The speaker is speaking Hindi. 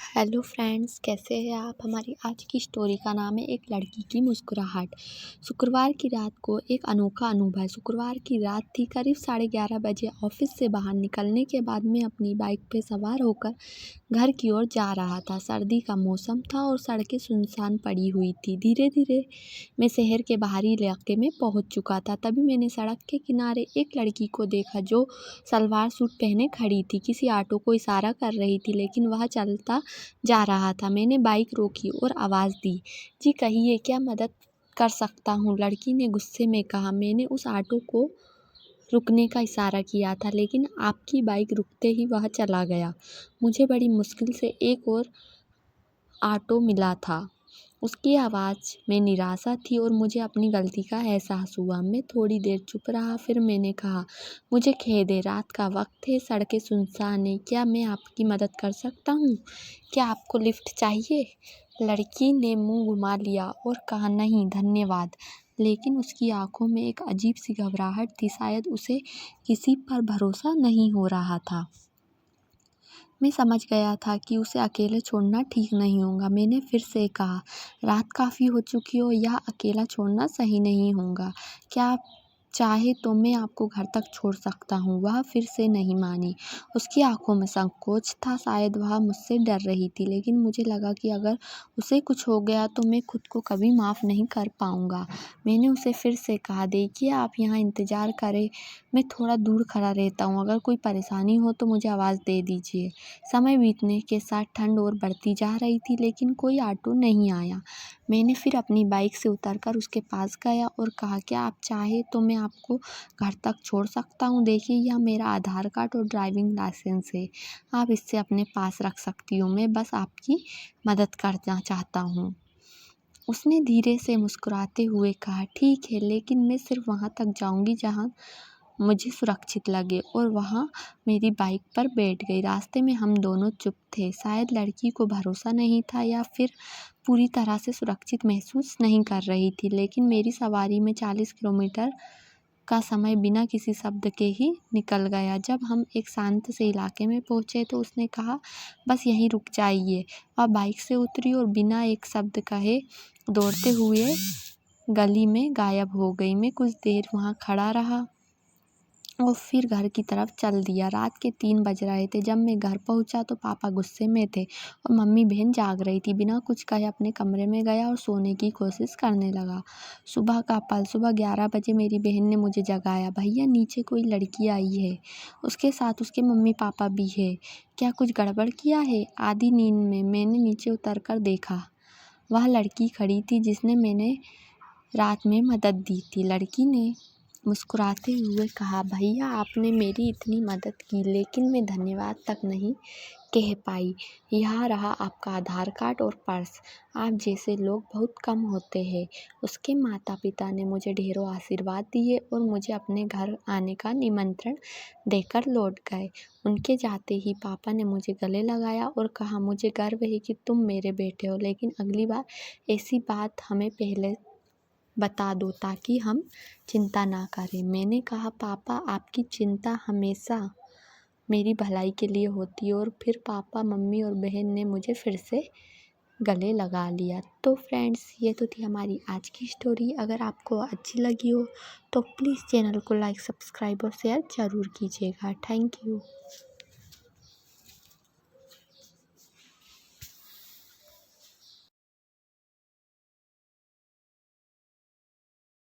हेलो फ्रेंड्स, कैसे हैं आप। हमारी आज की स्टोरी का नाम है एक लड़की की मुस्कुराहट। शुक्रवार की रात को एक अनोखा अनुभव। शुक्रवार की रात थी, करीब 11:30 बजे। ऑफिस से बाहर निकलने के बाद मैं अपनी बाइक पर सवार होकर घर की ओर जा रहा था। सर्दी का मौसम था और सड़कें सुनसान पड़ी हुई थी। धीरे धीरे मैं शहर के बाहरी इलाके में पहुंच चुका था। तभी मैंने सड़क के किनारे एक लड़की को देखा जो सलवार सूट पहने खड़ी थी। किसी ऑटो को इशारा कर रही थी, लेकिन वह चलता जा रहा था। मैंने बाइक रोकी और आवाज़ दी, जी कहिए, क्या मदद कर सकता हूँ। लड़की ने गुस्से में कहा। मैंने उस ऑटो को रुकने का इशारा किया था, लेकिन आपकी बाइक रुकते ही वह चला गया। मुझे बड़ी मुश्किल से एक और ऑटो मिला था। उसकी आवाज़ में निराशा थी और मुझे अपनी गलती का एहसास हुआ। मैं थोड़ी देर चुप रहा, फिर मैंने कहा, मुझे खेद है, रात का वक्त है, सड़कें सुनसान हैं, क्या मैं आपकी मदद कर सकता हूँ। क्या आपको लिफ्ट चाहिए। लड़की ने मुंह घुमा लिया और कहा, नहीं धन्यवाद। लेकिन उसकी आंखों में एक अजीब सी घबराहट थी। शायद उसे किसी पर भरोसा नहीं हो रहा था। मैं समझ गया था कि उसे अकेले छोड़ना ठीक नहीं होगा। मैंने फिर से कहा, रात काफ़ी हो चुकी हो, यह अकेला छोड़ना सही नहीं होगा। क्या आप चाहे तो मैं आपको घर तक छोड़ सकता हूँ। वह फिर से नहीं मानी। उसकी आंखों में संकोच था। शायद वह मुझसे डर रही थी, लेकिन मुझे लगा कि अगर उसे कुछ हो गया तो मैं खुद को कभी माफ़ नहीं कर पाऊँगा। मैंने उसे फिर से कहा, देखिए, आप यहाँ इंतज़ार करें, मैं थोड़ा दूर खड़ा रहता हूँ। अगर कोई परेशानी हो तो मुझे आवाज़ दे दीजिए। समय बीतने के साथ ठंड और बढ़ती जा रही थी, लेकिन कोई ऑटो नहीं आया। मैंने फिर अपनी बाइक से उतरकर उसके पास गया और कहा, क्या आप चाहे तो मैं आपको घर तक छोड़ सकता हूँ। देखिए, यह मेरा आधार कार्ड और ड्राइविंग लाइसेंस है, आप इससे अपने पास रख सकती हो। मैं बस आपकी मदद करना चाहता हूँ। उसने धीरे से मुस्कुराते हुए कहा, ठीक है, लेकिन मैं सिर्फ वहाँ तक जाऊँगी जहाँ मुझे सुरक्षित लगे। और वहाँ मेरी बाइक पर बैठ गई। रास्ते में हम दोनों चुप थे। शायद लड़की को भरोसा नहीं था या फिर पूरी तरह से सुरक्षित महसूस नहीं कर रही थी। लेकिन मेरी सवारी में 40 किलोमीटर का समय बिना किसी शब्द के ही निकल गया। जब हम एक शांत से इलाके में पहुँचे तो उसने कहा, बस यहीं रुक जाइए। वह बाइक से उतरी और बिना एक शब्द कहे दौड़ते हुए गली में गायब हो गई। मैं कुछ देर वहाँ खड़ा रहा और फिर घर की तरफ चल दिया। रात के 3 बज रहे थे। जब मैं घर पहुंचा तो पापा गुस्से में थे और मम्मी बहन जाग रही थी। बिना कुछ कहे अपने कमरे में गया और सोने की कोशिश करने लगा। सुबह का पल। सुबह 11 बजे मेरी बहन ने मुझे जगाया, भैया नीचे कोई लड़की आई है, उसके साथ उसके मम्मी पापा भी है, क्या कुछ गड़बड़ किया है। आधी नींद में मैंने नीचे उतर कर देखा। वह लड़की खड़ी थी जिसने मैंने रात में मदद दी थी। लड़की ने मुस्कुराते हुए कहा, भैया आपने मेरी इतनी मदद की, लेकिन मैं धन्यवाद तक नहीं कह पाई। यहाँ रहा आपका आधार कार्ड और पर्स। आप जैसे लोग बहुत कम होते हैं। उसके माता पिता ने मुझे ढेरों आशीर्वाद दिए और मुझे अपने घर आने का निमंत्रण देकर लौट गए। उनके जाते ही पापा ने मुझे गले लगाया और कहा, मुझे गर्व है कि तुम मेरे बेटे हो, लेकिन अगली बार ऐसी बात हमें पहले बता दो ताकि हम चिंता ना करें। मैंने कहा, पापा आपकी चिंता हमेशा मेरी भलाई के लिए होती है। और फिर पापा, मम्मी और बहन ने मुझे फिर से गले लगा लिया। तो फ्रेंड्स, ये तो थी हमारी आज की स्टोरी। अगर आपको अच्छी लगी हो तो प्लीज़ चैनल को लाइक, सब्सक्राइब और शेयर ज़रूर कीजिएगा। Thank you.